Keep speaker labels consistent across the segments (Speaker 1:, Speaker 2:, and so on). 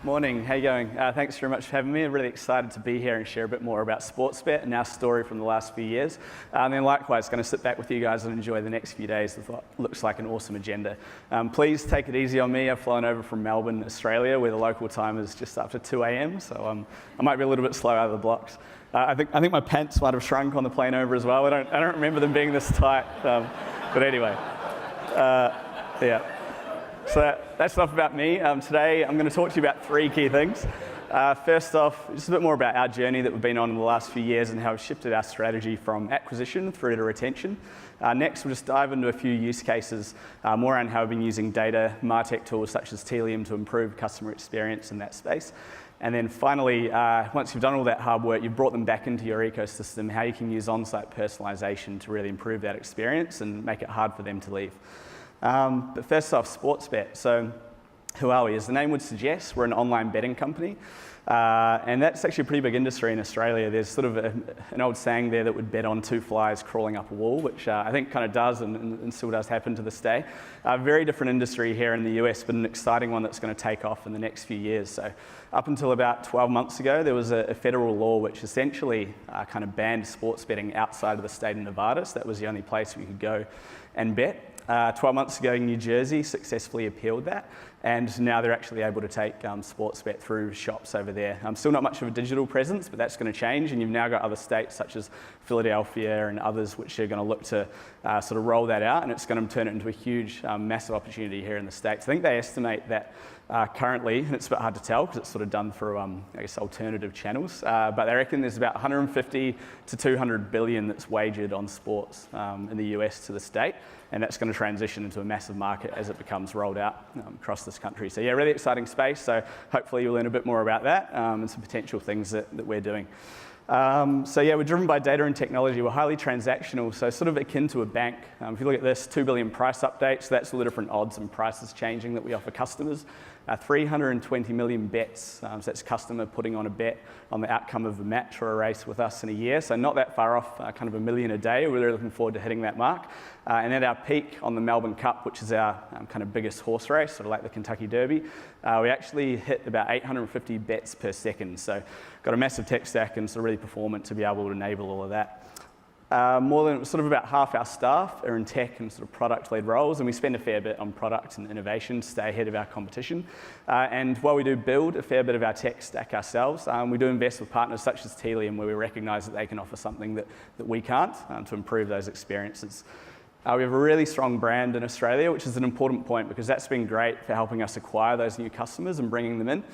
Speaker 1: Morning, how you going? Thanks very much for having me. I'm really excited to be here and share a bit more about Sportsbet and our story from the last few years. And then likewise, going to sit back with you guys and enjoy the next few days with what looks like an awesome agenda. Please take it easy on me. I've flown over from Melbourne, Australia, where the local time is just after 2 a.m. So I might be a little bit slow out of the blocks. I think my pants might have shrunk on the plane over as well. I don't remember them being this tight. But anyway, yeah. So that's enough about me. Today I'm going to talk to you about three key things. First off, just a bit more about our journey that we've been on in the last few years and how we've shifted our strategy from acquisition through to retention. Next, we'll just dive into a few use cases, more around how we've been using data, MarTech tools such as Telium to improve customer experience in that space. And then finally, once you've done all that hard work, you've brought them back into your ecosystem, how you can use on-site personalization to really improve that experience and make it hard for them to leave. But first off, Sportsbet. So who are we? As the name would suggest, we're an online betting company. And that's actually a pretty big industry in Australia. There's sort of an old saying there that would bet on two flies crawling up a wall, which I think kind of does and still does happen to this day. A very different industry here in the US, but an exciting one that's going to take off in the next few years. So up until about 12 months ago, there was a federal law which essentially kind of banned sports betting outside of the state of Nevada. So that was the only place we could go and bet. 12 months ago, New Jersey successfully appealed that, and now they're actually able to take Sportsbet through shops over there. Still not much of a digital presence, but that's going to change, and you've now got other states such as Philadelphia and others which are going to look to sort of roll that out, and it's going to turn it into a huge, massive opportunity here in the States. I think they estimate that currently, and it's a bit hard to tell because it's sort of done through, I guess, alternative channels, but they reckon there's about 150 to 200 billion that's wagered on sports in the US to the state, and that's going to transition into a massive market as it becomes rolled out across this country. So yeah, really exciting space. So hopefully you'll learn a bit more about that and some potential things that we're doing. So yeah, we're driven by data and technology. We're highly transactional, so sort of akin to a bank. If you look at this, 2 billion price updates, so that's all the different odds and prices changing that we offer customers. 320 million bets, so that's customer putting on a bet on the outcome of a match or a race with us in a year, so not that far off, kind of 1 million a day. We're really looking forward to hitting that mark. And at our peak on the Melbourne Cup, which is our kind of biggest horse race, sort of like the Kentucky Derby, we actually hit about 850 bets per second, so got a massive tech stack and sort of really performant to be able to enable all of that. More than sort of about half our staff are in tech and sort of product-led roles, and we spend a fair bit on product and innovation to stay ahead of our competition. And while we do build a fair bit of our tech stack ourselves, we do invest with partners such as Telium, where we recognise that they can offer something that we can't to improve those experiences. We have a really strong brand in Australia, which is an important point because that's been great for helping us acquire those new customers and bringing them in.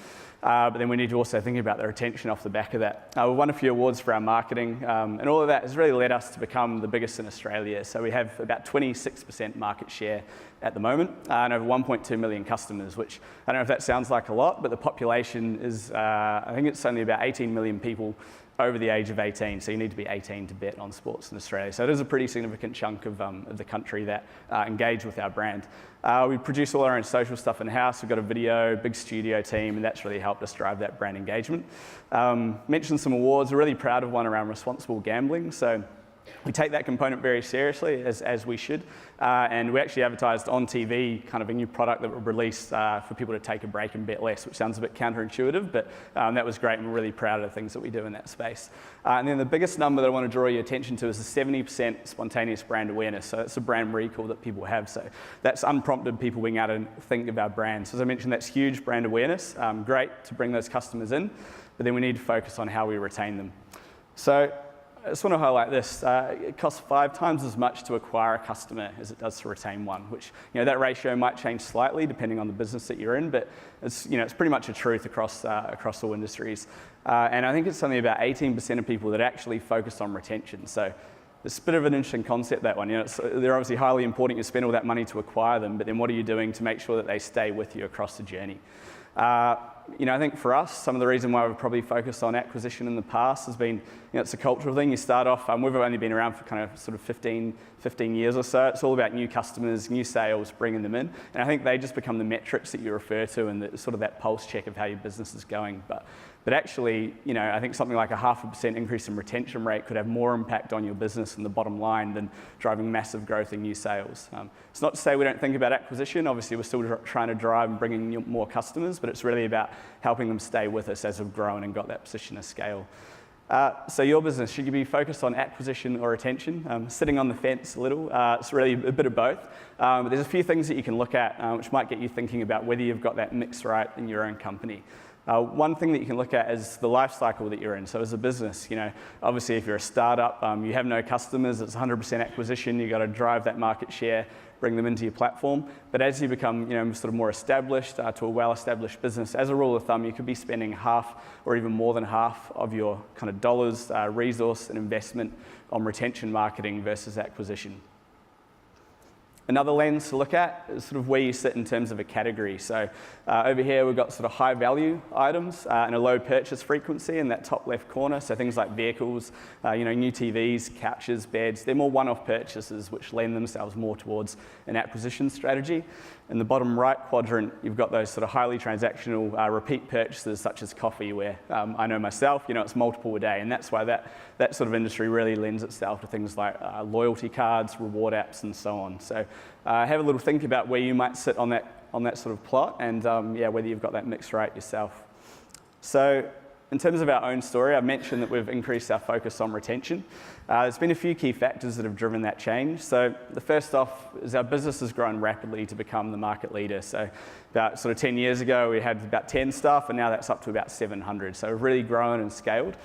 Speaker 1: But then we need to also think about the retention off the back of that. We've won a few awards for our marketing, and all of that has really led us to become the biggest in Australia. So we have about 26% market share at the moment, and over 1.2 million customers, which I don't know if that sounds like a lot, but the population is, I think it's only about 18 million people over the age of 18, so you need to be 18 to bet on sports in Australia. So it is a pretty significant chunk of the country that engage with our brand. We produce all our own social stuff in-house. We've got a video, big studio team, and that's really helped us drive that brand engagement. Mentioned some awards. We're really proud of one around responsible gambling. So we take that component very seriously, as we should, and we actually advertised on TV kind of a new product that we released for people to take a break and bet less, which sounds a bit counterintuitive, but that was great, and we're really proud of the things that we do in that space. And then the biggest number that I want to draw your attention to is the 70% spontaneous brand awareness. So that's a brand recall that people have. So that's unprompted people being able to think of our brand. So as I mentioned, that's huge brand awareness, great to bring those customers in, but then we need to focus on how we retain them. So I just want to highlight this. It costs 5 times as much to acquire a customer as it does to retain one, which, that ratio might change slightly depending on the business that you're in, but it's pretty much a truth across all industries. And I think it's only about 18% of people that actually focus on retention. So it's a bit of an interesting concept, that one. They're obviously highly important. You spend all that money to acquire them, but then what are you doing to make sure that they stay with you across the journey? I think for us, some of the reason why we've probably focused on acquisition in the past has been, it's a cultural thing. You start off, we've only been around for kind of sort of 15 years or so. It's all about new customers, new sales, bringing them in. And I think they just become the metrics that you refer to and sort of that pulse check of how your business is going. But actually, I think something like a 0.5% increase in retention rate could have more impact on your business and the bottom line than driving massive growth in new sales. It's not to say we don't think about acquisition. Obviously, we're still trying to drive and bring in more customers, but it's really about about helping them stay with us as we've grown and got that position of scale. So your business, should you be focused on acquisition or retention? Sitting on the fence a little. It's really a bit of both. But there's a few things that you can look at which might get you thinking about whether you've got that mix right in your own company. One thing that you can look at is the life cycle that you're in. So as a business, obviously if you're a startup, you have no customers, it's 100% acquisition, you've got to drive that market share, bring them into your platform. But as you become sort of more established to a well-established business, as a rule of thumb, you could be spending half or even more than half of your kind of dollars, resource and investment on retention marketing versus acquisition. Another lens to look at is sort of where you sit in terms of a category. So over here we've got sort of high value items and a low purchase frequency in that top left corner. So things like vehicles, new TVs, couches, beds, they're more one-off purchases which lend themselves more towards an acquisition strategy. In the bottom right quadrant, you've got those sort of highly transactional repeat purchases such as coffee where I know myself, it's multiple a day, and that's why that sort of industry really lends itself to things like loyalty cards, reward apps and so on. So have a little think about where you might sit on that sort of plot and whether you've got that mix right yourself. So in terms of our own story, I mentioned that we've increased our focus on retention. There's been a few key factors that have driven that change. So the first off is our business has grown rapidly to become the market leader. So about sort of 10 years ago, we had about 10 staff, and now that's up to about 700. So we've really grown and scaled.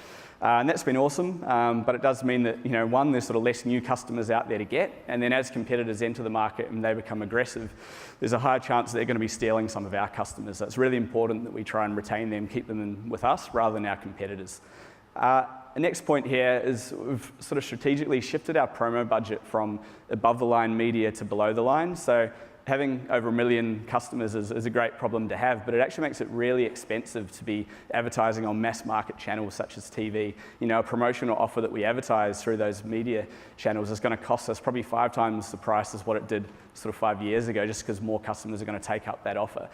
Speaker 1: And that's been awesome, but it does mean that, one, there's sort of less new customers out there to get, and then as competitors enter the market and they become aggressive, there's a higher chance that they're going to be stealing some of our customers. So it's really important that we try and retain them, keep them with us rather than our competitors. The next point here is we've sort of strategically shifted our promo budget from above the line media to below the line. So having over 1 million customers is a great problem to have, but it actually makes it really expensive to be advertising on mass market channels such as TV. A promotional offer that we advertise through those media channels is going to cost us probably 5 times the price as what it did sort of 5 years ago, just because more customers are going to take up that offer.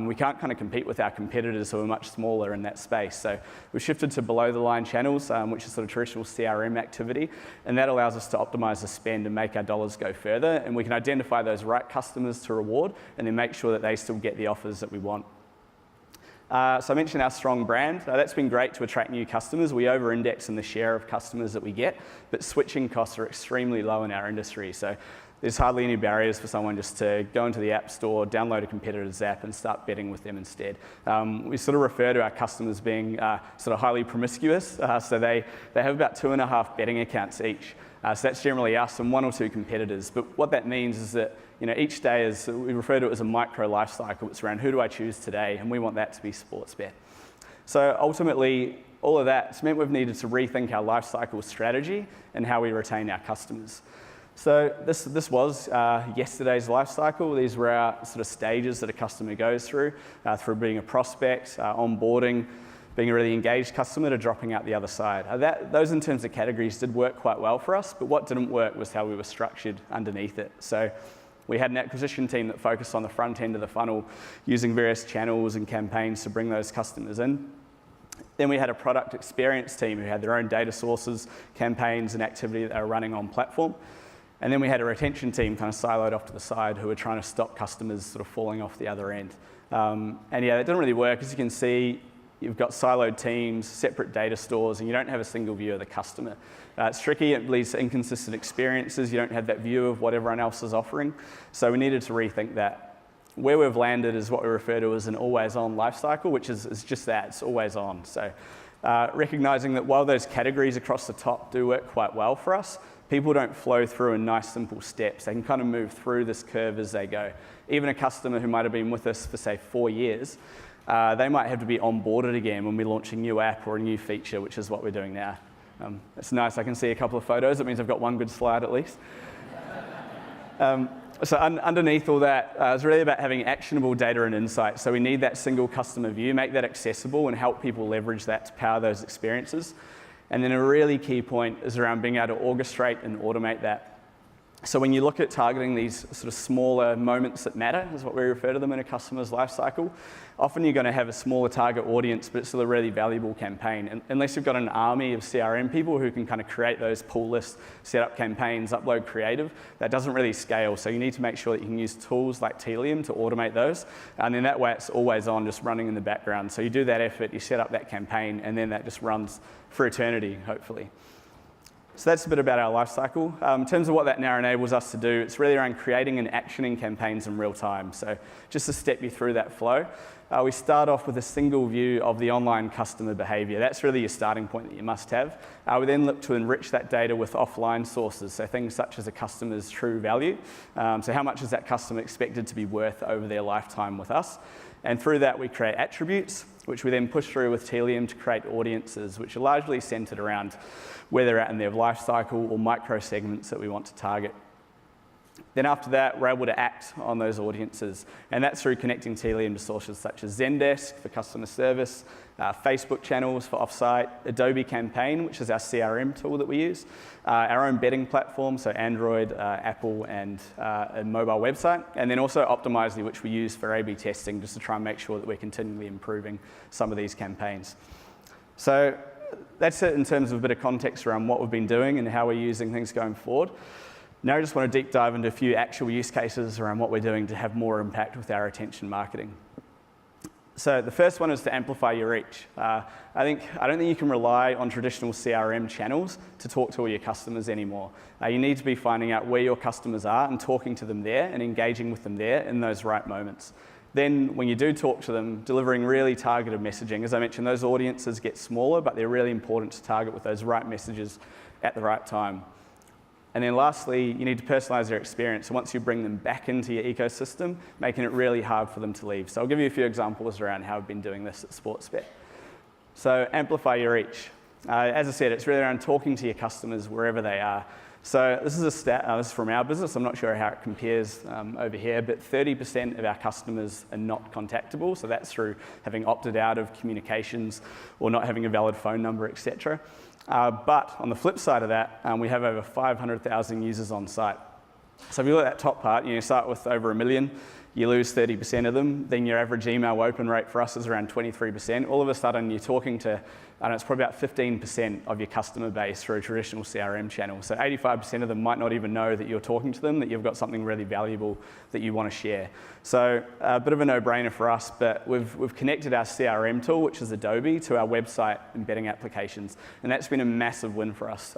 Speaker 1: We can't kind of compete with our competitors who are much smaller in that space. So we've shifted to below the line channels, which is sort of traditional CRM activity, and that allows us to optimize the spend and make our dollars go further, and we can identify those right customers to reward and then make sure that they still get the offers that we want. So I mentioned our strong brand. That's been great to attract new customers. We over-index in the share of customers that we get, but switching costs are extremely low in our industry. So there's hardly any barriers for someone just to go into the App Store, download a competitor's app and start betting with them instead. We sort of refer to our customers being sort of highly promiscuous. So they have about 2.5 betting accounts each. So that's generally us and 1 or 2 competitors. But what that means is that each day we refer to it as a micro life cycle. It's around who do I choose today, and we want that to be Sportsbet. So ultimately, all of that's meant we've needed to rethink our life cycle strategy and how we retain our customers. So this was yesterday's life cycle. These were our sort of stages that a customer goes through being a prospect, onboarding, being a really engaged customer to dropping out the other side. Those in terms of categories did work quite well for us, but what didn't work was how we were structured underneath it. So we had an acquisition team that focused on the front end of the funnel using various channels and campaigns to bring those customers in. Then we had a product experience team who had their own data sources, campaigns and activity that they were running on platform. And then we had a retention team kind of siloed off to the side who were trying to stop customers sort of falling off the other end. And yeah, it didn't really work. As you can see, you've got siloed teams, separate data stores, and you don't have a single view of the customer. It's tricky, it leads to inconsistent experiences. You don't have that view of what everyone else is offering. So we needed to rethink that. Where we've landed is what we refer to as an always-on life cycle, which is just that, it's always on. So recognizing that while those categories across the top do work quite well for us, people don't flow through in nice, simple steps. They can kind of move through this curve as they go. Even a customer who might have been with us for, say, 4 years, they might have to be onboarded again when we launch a new app or a new feature, which is what we're doing now. It's nice, I can see a couple of photos. It means I've got one good slide at least. So underneath all that, it's really about having actionable data and insight. So we need that single customer view, make that accessible and help people leverage that to power those experiences. And then a really key point is around being able to orchestrate and automate that. So when you look at targeting these sort of smaller moments that matter, is what we refer to them in a customer's life cycle, often you're going to have a smaller target audience, but it's still a really valuable campaign. And unless you've got an army of CRM people who can kind of create those pull lists, set up campaigns, upload creative, that doesn't really scale. So you need to make sure that you can use tools like Telium to automate those. And then that way it's always on, just running in the background. So you do that effort, you set up that campaign, and then that just runs for eternity, hopefully. So that's a bit about our life cycle. In terms of what that now enables us to do, it's really around creating and actioning campaigns in real time. So just to step you through that flow, we start off with a single view of the online customer behavior. That's really your starting point that you must have. We then look to enrich that data with offline sources, so things such as a customer's true value. So how much is that customer expected to be worth over their lifetime with us? And through that, we create attributes, which we then push through with Telium to create audiences, which are largely centered around where they're at in their life cycle or micro segments that we want to target. Then after that, we're able to act on those audiences, and that's through connecting Telium to sources such as Zendesk for customer service, Facebook channels for offsite, Adobe Campaign, which is our CRM tool that we use, our own betting platform, so Android, Apple, and a mobile website, and then also Optimizely, which we use for A/B testing, just to try and make sure that we're continually improving some of these campaigns. So that's it in terms of a bit of context around what we've been doing and how we're using things going forward. Now I just want to deep dive into a few actual use cases around what we're doing to have more impact with our attention marketing. So the first one is to amplify your reach. I don't think you can rely on traditional CRM channels to talk to all your customers anymore. You need to be finding out where your customers are and talking to them there and engaging with them there in those right moments. Then when you do talk to them, delivering really targeted messaging. As I mentioned, those audiences get smaller, but they're really important to target with those right messages at the right time. And then lastly, you need to personalize their experience. So once you bring them back into your ecosystem, making it really hard for them to leave. So I'll give you a few examples around how I've been doing this at Sportsbet. So amplify your reach. As I said, it's really around talking to your customers wherever they are. So this is a stat, this is from our business. I'm not sure how it compares over here, but 30% of our customers are not contactable. So that's through having opted out of communications or not having a valid phone number, etc. But on the flip side of that, we have over 500,000 users on site. So if you look at that top part, you start with over 1 million, you lose 30% of them, then your average email open rate for us is around 23%. All of a sudden, you're talking to, it's probably about 15% of your customer base through a traditional CRM channel. So 85% of them might not even know that you're talking to them, that you've got something really valuable that you want to share. So a bit of a no-brainer for us, but we've connected our CRM tool, which is Adobe, to our website and betting applications, and that's been a massive win for us.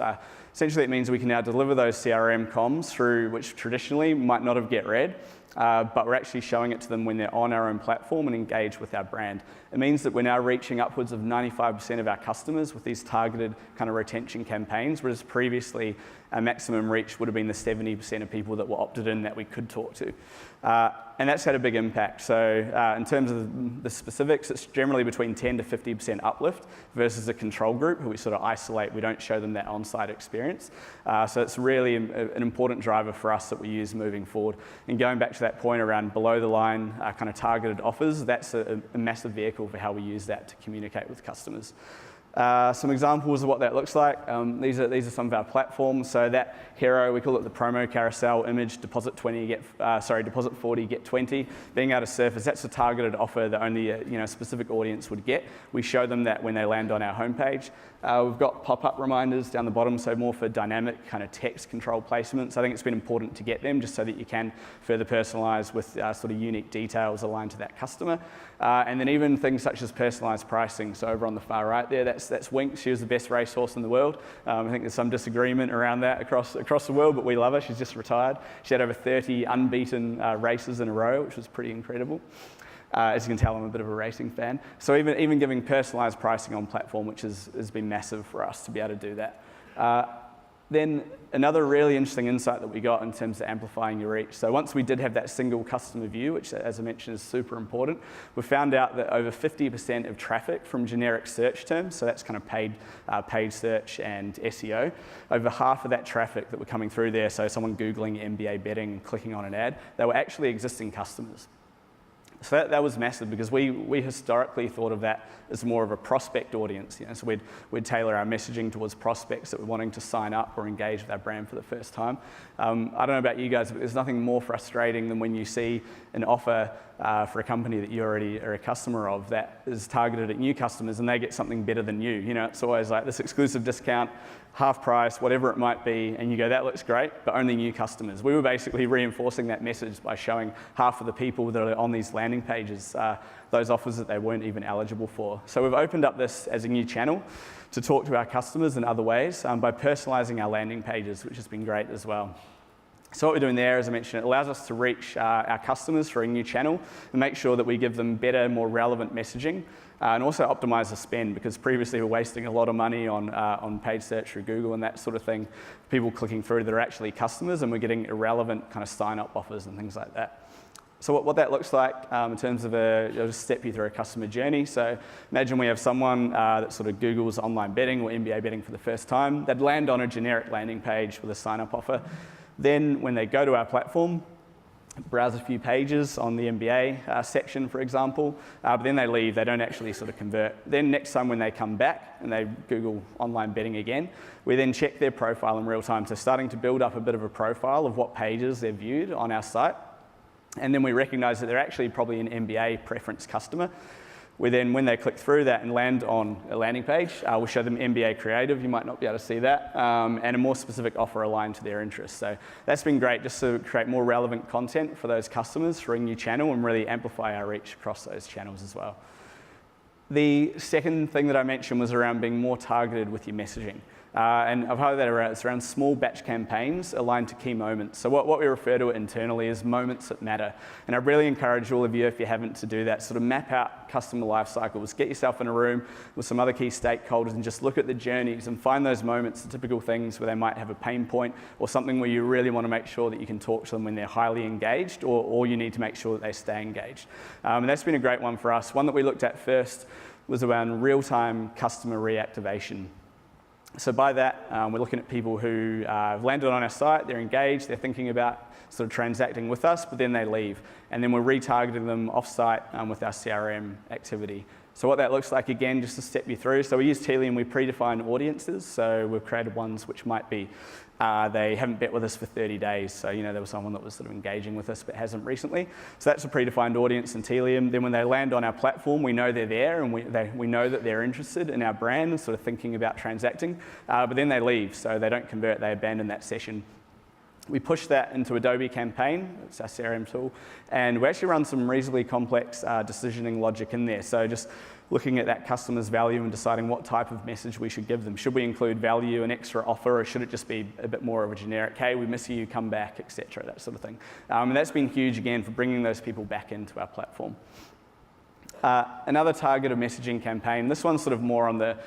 Speaker 1: Essentially, it means we can now deliver those CRM comms through which traditionally might not have get read, but we're actually showing it to them when they're on our own platform and engage with our brand. It means that we're now reaching upwards of 95% of our customers with these targeted kind of retention campaigns, whereas previously our maximum reach would have been the 70% of people that were opted in that we could talk to. And that's had a big impact. So in terms of the specifics, it's generally between 10 to 50% uplift versus a control group who we sort of isolate. We don't show them that on-site experience. So it's really an important driver for us that we use moving forward. And going back to that point around below the line kind of targeted offers, that's a massive vehicle for how we use that to communicate with customers. Some examples of what that looks like. These are some of our platforms. So that hero, we call it the promo carousel image, deposit 40, get 20. Being able to surface, that's a targeted offer that only a specific audience would get. We show them that when they land on our homepage. We've got pop-up reminders down the bottom, so more for dynamic kind of text control placements. I think it's been important to get them just so that you can further personalize with sort of unique details aligned to that customer. And then even things such as personalized pricing. So over on the far right there, that's Wink. She was the best racehorse in the world. I think there's some disagreement around that across the world, but we love her. She's just retired. She had over 30 unbeaten races in a row, which was pretty incredible. As you can tell, I'm a bit of a racing fan. So even giving personalized pricing on platform, which has been massive for us to be able to do that. Then another really interesting insight that we got in terms of amplifying your reach. So once we did have that single customer view, which as I mentioned is super important, we found out that over 50% of traffic from generic search terms, so that's kind of paid search and SEO, over half of that traffic that were coming through there, so someone Googling NBA betting and clicking on an ad, they were actually existing customers. So that was massive because we historically thought of that as more of a prospect audience. So we'd tailor our messaging towards prospects that were wanting to sign up or engage with our brand for the first time. I don't know about you guys, but there's nothing more frustrating than when you see an offer for a company that you already are a customer of that is targeted at new customers and they get something better than you. It's always like this exclusive discount, half price, whatever it might be, and you go, that looks great, but only new customers. We were basically reinforcing that message by showing half of the people that are on these landing pages those offers that they weren't even eligible for. So we've opened up this as a new channel to talk to our customers in other ways by personalizing our landing pages, which has been great as well. So what we're doing there, as I mentioned, it allows us to reach our customers through a new channel and make sure that we give them better, more relevant messaging and also optimize the spend, because previously we're wasting a lot of money on paid search through Google and that sort of thing, people clicking through that are actually customers, and we're getting irrelevant kind of sign-up offers and things like that. So what that looks like in terms of I'll just step you through a customer journey. So imagine we have someone that sort of Googles online betting or NBA betting for the first time. They'd land on a generic landing page with a sign-up offer. Then when they go to our platform, browse a few pages on the NBA section, for example, but then they leave, they don't actually sort of convert. Then next time when they come back and they Google online betting again, we then check their profile in real time. So starting to build up a bit of a profile of what pages they've viewed on our site. And then we recognize that they're actually probably an NBA preference customer. We then, when they click through that and land on a landing page, we'll show them NBA Creative, you might not be able to see that, and a more specific offer aligned to their interests. So that's been great just to create more relevant content for those customers for a new channel and really amplify our reach across those channels as well. The second thing that I mentioned was around being more targeted with your messaging. And I've heard that it's around small batch campaigns aligned to key moments. So what we refer to it internally is moments that matter. And I really encourage all of you, if you haven't, to do that. Sort of map out customer life cycles, get yourself in a room with some other key stakeholders and just look at the journeys and find those moments, the typical things where they might have a pain point or something where you really want to make sure that you can talk to them when they're highly engaged, or you need to make sure that they stay engaged. And that's been a great one for us. One that we looked at first was around real-time customer reactivation. So by that, we're looking at people who have landed on our site, they're engaged, they're thinking about sort of transacting with us, but then they leave. And then we're retargeting them off-site with our CRM activity. So what that looks like, again, just to step you through. So we use Telium, we predefine audiences. So we've created ones which might be, they haven't bet with us for 30 days. So, there was someone that was sort of engaging with us but hasn't recently. So that's a predefined audience in Telium. Then when they land on our platform, we know they're there and we know that they're interested in our brand and sort of thinking about transacting. But then they leave, so they don't convert, they abandon that session. We push that into Adobe Campaign, it's our CRM tool, and we actually run some reasonably complex decisioning logic in there. So just looking at that customer's value and deciding what type of message we should give them. Should we include value, an extra offer, or should it just be a bit more of a generic, hey, we miss you, come back, etc., that sort of thing. And that's been huge, again, for bringing those people back into our platform. Another targeted messaging campaign, this one's sort of more on the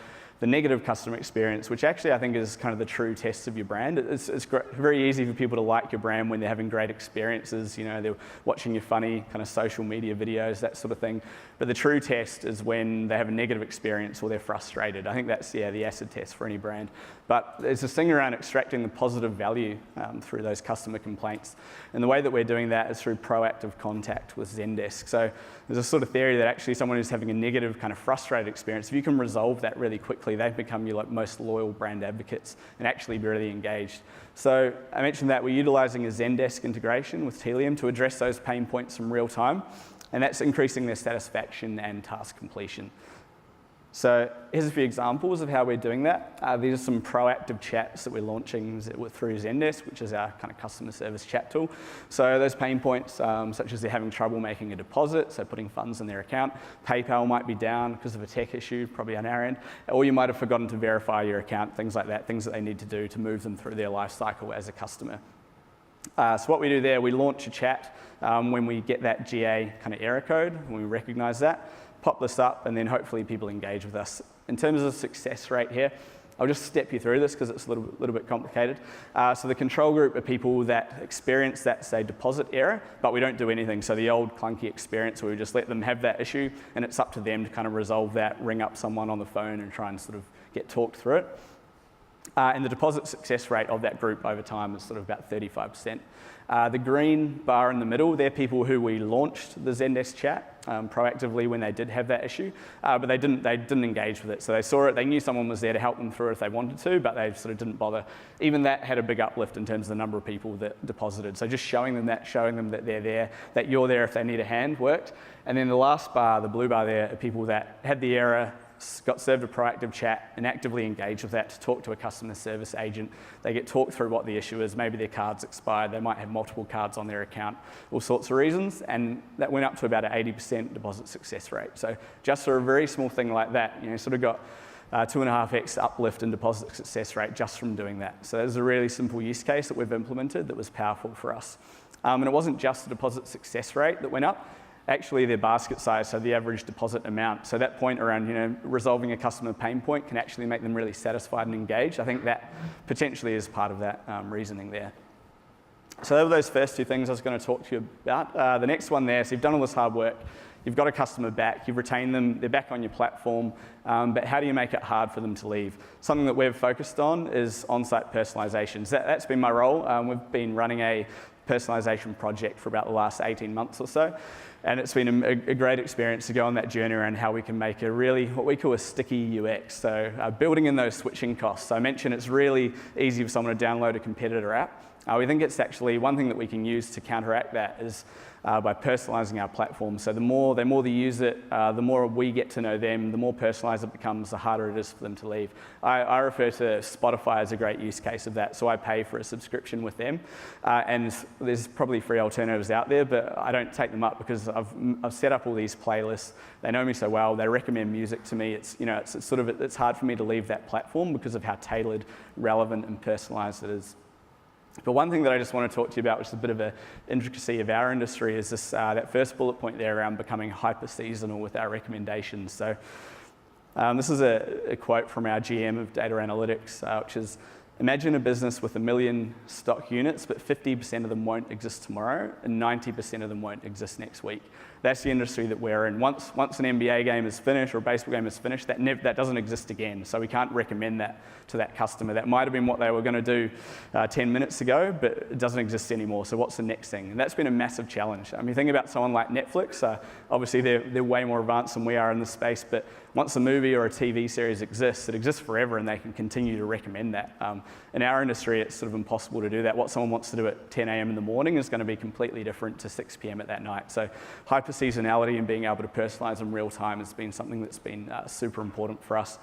Speaker 1: negative customer experience, which actually I think is kind of the true test of your brand. It's very easy for people to like your brand when they're having great experiences, they're watching your funny kind of social media videos, that sort of thing. But the true test is when they have a negative experience or they're frustrated. I think that's, the acid test for any brand. But there's this thing around extracting the positive value through those customer complaints. And the way that we're doing that is through proactive contact with Zendesk. So there's a sort of theory that actually someone who's having a negative kind of frustrated experience, if you can resolve that really quickly, they've become your most loyal brand advocates and actually be really engaged. So I mentioned that we're utilizing a Zendesk integration with Telium to address those pain points in real time, and that's increasing their satisfaction and task completion. So here's a few examples of how we're doing that. These are some proactive chats that we're launching through Zendesk, which is our kind of customer service chat tool. So those pain points, such as they're having trouble making a deposit, so putting funds in their account, PayPal might be down because of a tech issue, probably on our end, or you might have forgotten to verify your account, things like that, things that they need to do to move them through their life cycle as a customer. So what we do there, we launch a chat when we get that GA kind of error code, when we recognize that, pop this up, and then hopefully people engage with us. In terms of success rate here, I'll just step you through this because it's a little bit complicated. So the control group are people that experience that, say, deposit error, but we don't do anything. So the old clunky experience where we just let them have that issue, and it's up to them to kind of resolve that, ring up someone on the phone and try and sort of get talked through it. And the deposit success rate of that group over time is sort of about 35%. The green bar in the middle, they're people who we launched the Zendesk chat proactively when they did have that issue, but they didn't engage with it. So they saw it, they knew someone was there to help them through it if they wanted to, but they sort of didn't bother. Even that had a big uplift in terms of the number of people that deposited. So just showing them that they're there, that you're there if they need a hand worked. And then the last bar, the blue bar there, are people that had the error, got served a proactive chat and actively engaged with that to talk to a customer service agent. They get talked through what the issue is. Maybe their card's expired. They might have multiple cards on their account, all sorts of reasons. And that went up to about an 80% deposit success rate. So just for a very small thing like that, sort of got 2.5x uplift in deposit success rate just from doing that. So there's a really simple use case that we've implemented that was powerful for us. And it wasn't just the deposit success rate that went up. Actually, their basket size, so the average deposit amount. So that point around, resolving a customer pain point can actually make them really satisfied and engaged. I think that potentially is part of that reasoning there. So those were those first two things I was going to talk to you about. The next one there, so you've done all this hard work, you've got a customer back, you've retained them, they're back on your platform, but how do you make it hard for them to leave? Something that we've focused on is on-site personalizations. That's been my role. We've been running a personalization project for about the last 18 months or so. And it's been a great experience to go on that journey around how we can make a really, what we call a sticky UX. So building in those switching costs. So I mentioned it's really easy for someone to download a competitor app. We think it's actually one thing that we can use to counteract that is by personalizing our platform. So the more they use it, the more we get to know them, the more personalized it becomes, the harder it is for them to leave. I refer to Spotify as a great use case of that. So I pay for a subscription with them. And there's probably free alternatives out there, but I don't take them up because I've set up all these playlists. They know me so well. They recommend music to me. It's hard for me to leave that platform because of how tailored, relevant, and personalized it is. But one thing that I just want to talk to you about, which is a bit of an intricacy of our industry, is this that first bullet point there around becoming hyper-seasonal with our recommendations. So this is a quote from our GM of data analytics, which is, imagine a business with 1 million stock units, but 50% of them won't exist tomorrow and 90% of them won't exist next week. That's the industry that we're in. Once an NBA game is finished or a baseball game is finished, that doesn't exist again. So we can't recommend that to that customer. That might have been what they were going to do 10 minutes ago, but it doesn't exist anymore. So what's the next thing? And that's been a massive challenge. I mean, think about someone like Netflix. Obviously, they're way more advanced than we are in this space, but once a movie or a TV series exists, it exists forever and they can continue to recommend that. In our industry, it's sort of impossible to do that. What someone wants to do at 10 a.m. in the morning is going to be completely different to 6 p.m. at that night. So hyper-seasonality and being able to personalize in real time has been something that's been super important for us.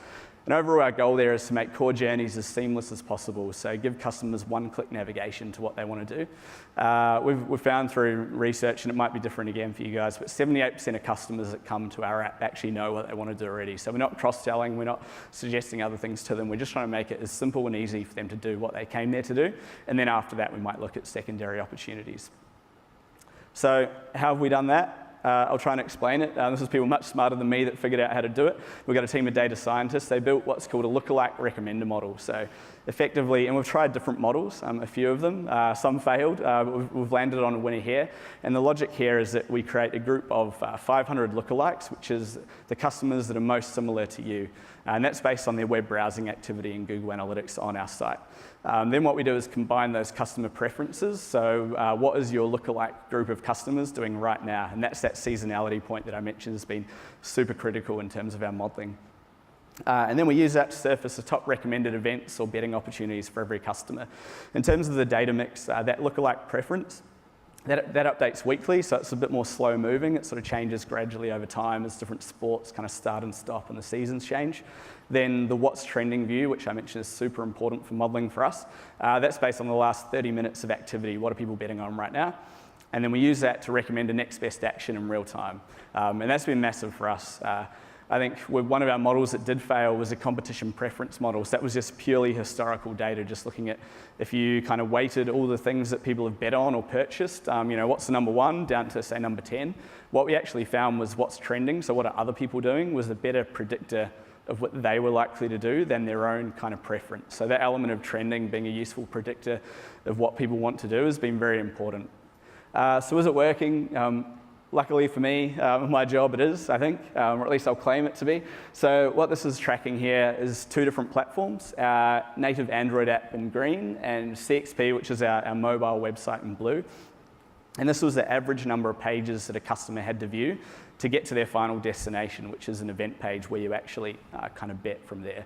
Speaker 1: And overall, our goal there is to make core journeys as seamless as possible. So give customers one-click navigation to what they want to do. We've found through research, and it might be different again for you guys, but 78% of customers that come to our app actually know what they want to do already. So we're not cross-selling, we're not suggesting other things to them. We're just trying to make it as simple and easy for them to do what they came there to do. And then after that, we might look at secondary opportunities. So how have we done that? I'll try and explain it. This is people much smarter than me that figured out how to do it. We've got a team of data scientists. They built what's called a lookalike recommender model. So effectively, and we've tried different models, a few of them. Some failed, but we've landed on a winner here. And the logic here is that we create a group of 500 lookalikes, which is the customers that are most similar to you. And that's based on their web browsing activity and Google Analytics on our site. Then what we do is combine those customer preferences. So what is your lookalike group of customers doing right now? And that's that seasonality point that I mentioned has been super critical in terms of our modeling. And then we use that to surface the top recommended events or betting opportunities for every customer. In terms of the data mix, that lookalike preference, that updates weekly, so it's a bit more slow moving. It sort of changes gradually over time as different sports kind of start and stop and the seasons change. Then the what's trending view, which I mentioned is super important for modeling for us, that's based on the last 30 minutes of activity. What are people betting on right now? And then we use that to recommend a next best action in real time. And that's been massive for us. I think one of our models that did fail was a competition preference model. So that was just purely historical data, just looking at if you kind of weighted all the things that people have bet on or purchased, what's the number one down to say number 10. What we actually found was what's trending, so what are other people doing, was a better predictor of what they were likely to do than their own kind of preference. So that element of trending being a useful predictor of what people want to do has been very important. So is it working? Luckily for me, my job it is, I think, or at least I'll claim it to be. So what this is tracking here is 2 different platforms, our native Android app in green and CXP, which is our mobile website in blue. And this was the average number of pages that a customer had to view to get to their final destination, which is an event page where you actually kind of bet from there.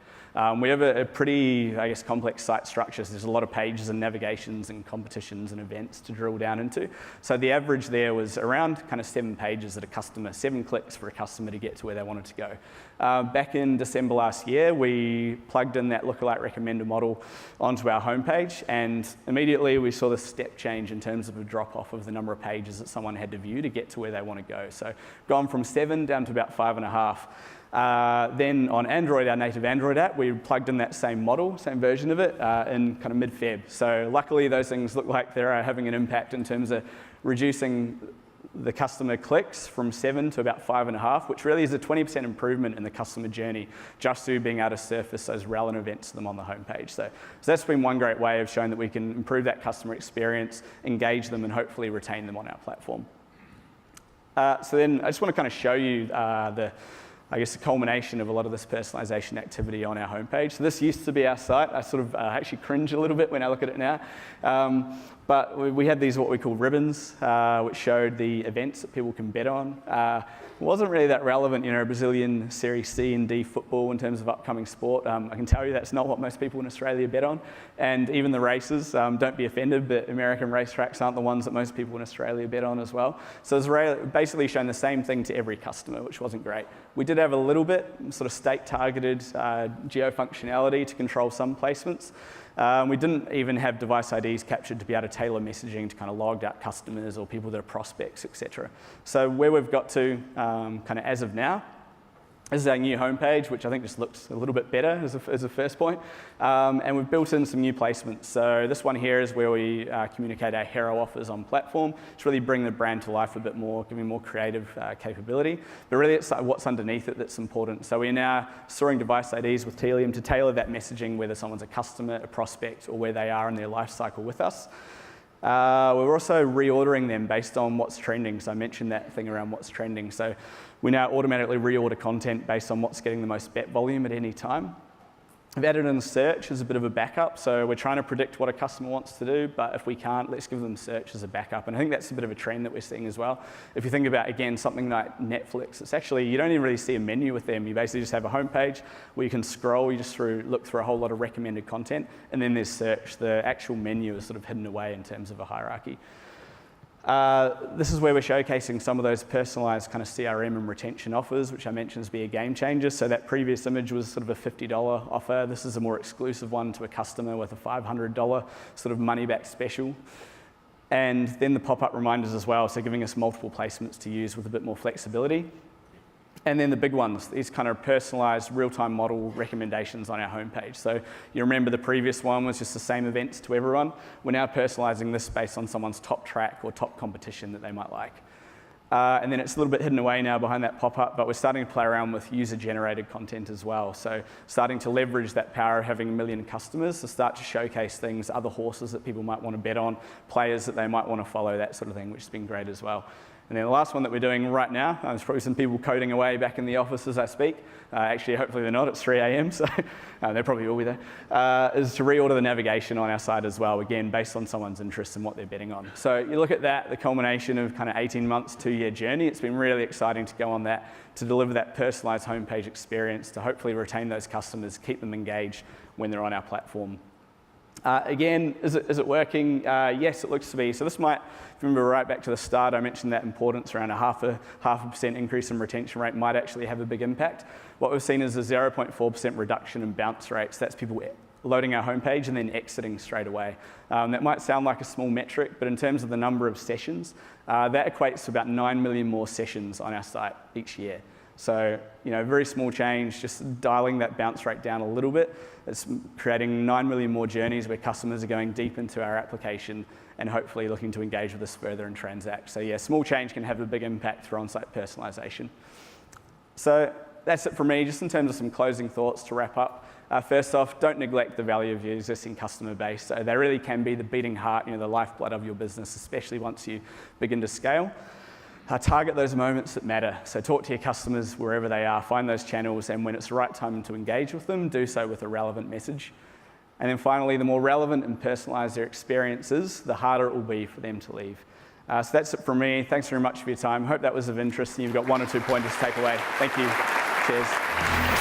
Speaker 1: We have a pretty, I guess, complex site structure. So there's a lot of pages and navigations and competitions and events to drill down into. So the average there was around kind of 7 pages that a customer, 7 clicks for a customer to get to where they wanted to go. Back in December last year, we plugged in that lookalike recommender model onto our homepage, and immediately we saw this step change in terms of a drop off of the number of pages that someone had to view to get to where they want to go. So gone from 7 down to about 5.5. Then on Android, our native Android app, we plugged in that same model, same version of it, in kind of mid-Feb. So luckily those things look like they're having an impact in terms of reducing the customer clicks from 7 to about 5.5, which really is a 20% improvement in the customer journey just through being able to surface those relevant events to them on the homepage. So that's been one great way of showing that we can improve that customer experience, engage them, and hopefully retain them on our platform. So then I just want to kind of show you the culmination of a lot of this personalization activity on our homepage. So this used to be our site. I sort of actually cringe a little bit when I look at it now. But we had these what we call ribbons, which showed the events that people can bet on. It wasn't really that relevant, Brazilian Series C and D football in terms of upcoming sport. I can tell you that's not what most people in Australia bet on. And even the races, don't be offended, but American racetracks aren't the ones that most people in Australia bet on as well. So it's basically shown the same thing to every customer, which wasn't great. We did have a little bit sort of state-targeted geo functionality to control some placements. We didn't even have device IDs captured to be able to tailor messaging to kind of logged out customers or people that are prospects, etc. So where we've got to kind of as of now, this is our new homepage, which I think just looks a little bit better as a first point. And we've built in some new placements. So this one here is where we communicate our hero offers on platform to really bring the brand to life a bit more, giving more creative capability. But really it's what's underneath it that's important. So we're now storing device IDs with Telium to tailor that messaging, whether someone's a customer, a prospect, or where they are in their life cycle with us. We're also reordering them based on what's trending. So I mentioned that thing around what's trending. So we now automatically reorder content based on what's getting the most bet volume at any time. I've added in search as a bit of a backup. So we're trying to predict what a customer wants to do, but if we can't, let's give them search as a backup. And I think that's a bit of a trend that we're seeing as well. If you think about, again, something like Netflix, it's actually, you don't even really see a menu with them. You basically just have a homepage where you can scroll, you just look through a whole lot of recommended content, and then there's search. The actual menu is sort of hidden away in terms of a hierarchy. This is where we're showcasing some of those personalized kind of CRM and retention offers, which I mentioned as being a game changer. So that previous image was sort of a $50 offer. This is a more exclusive one to a customer with a $500 sort of money back special. And then the pop-up reminders as well, so giving us multiple placements to use with a bit more flexibility. And then the big ones, these kind of personalized real-time model recommendations on our homepage. So you remember the previous one was just the same events to everyone. We're now personalizing this based on someone's top track or top competition that they might like. And then it's a little bit hidden away now behind that pop-up, but we're starting to play around with user-generated content as well. So starting to leverage that power of having 1 million customers to start to showcase things, other horses that people might want to bet on, players that they might want to follow, that sort of thing, which has been great as well. And then the last one that we're doing right now, there's probably some people coding away back in the office as I speak. Actually, hopefully they're not, it's 3 a.m., so they probably will be there, is to reorder the navigation on our site as well, again, based on someone's interest and what they're betting on. So you look at that, the culmination of kind of 18 months, 2-year journey. It's been really exciting to go on that, to deliver that personalized homepage experience, to hopefully retain those customers, keep them engaged when they're on our platform. Again, is it working? Yes, it looks to be. So this might, if you remember right back to the start, I mentioned that importance around a half a percent increase in retention rate might actually have a big impact. What we've seen is a 0.4% reduction in bounce rates. That's people loading our homepage and then exiting straight away. That might sound like a small metric, but in terms of the number of sessions, that equates to about 9 million more sessions on our site each year. So, very small change, just dialing that bounce rate down a little bit. It's creating 9 million more journeys where customers are going deep into our application and hopefully looking to engage with us further and transact. So yeah, small change can have a big impact through on-site personalization. So that's it for me, just in terms of some closing thoughts to wrap up. First off, don't neglect the value of your existing customer base. So they really can be the beating heart, the lifeblood of your business, especially once you begin to scale. Target those moments that matter. So talk to your customers wherever they are, find those channels, and when it's the right time to engage with them, do so with a relevant message. And then finally, the more relevant and personalised their experiences, the harder it will be for them to leave. So that's it from me. Thanks very much for your time. Hope that was of interest and you've got 1 or 2 pointers to take away. Thank you. Cheers.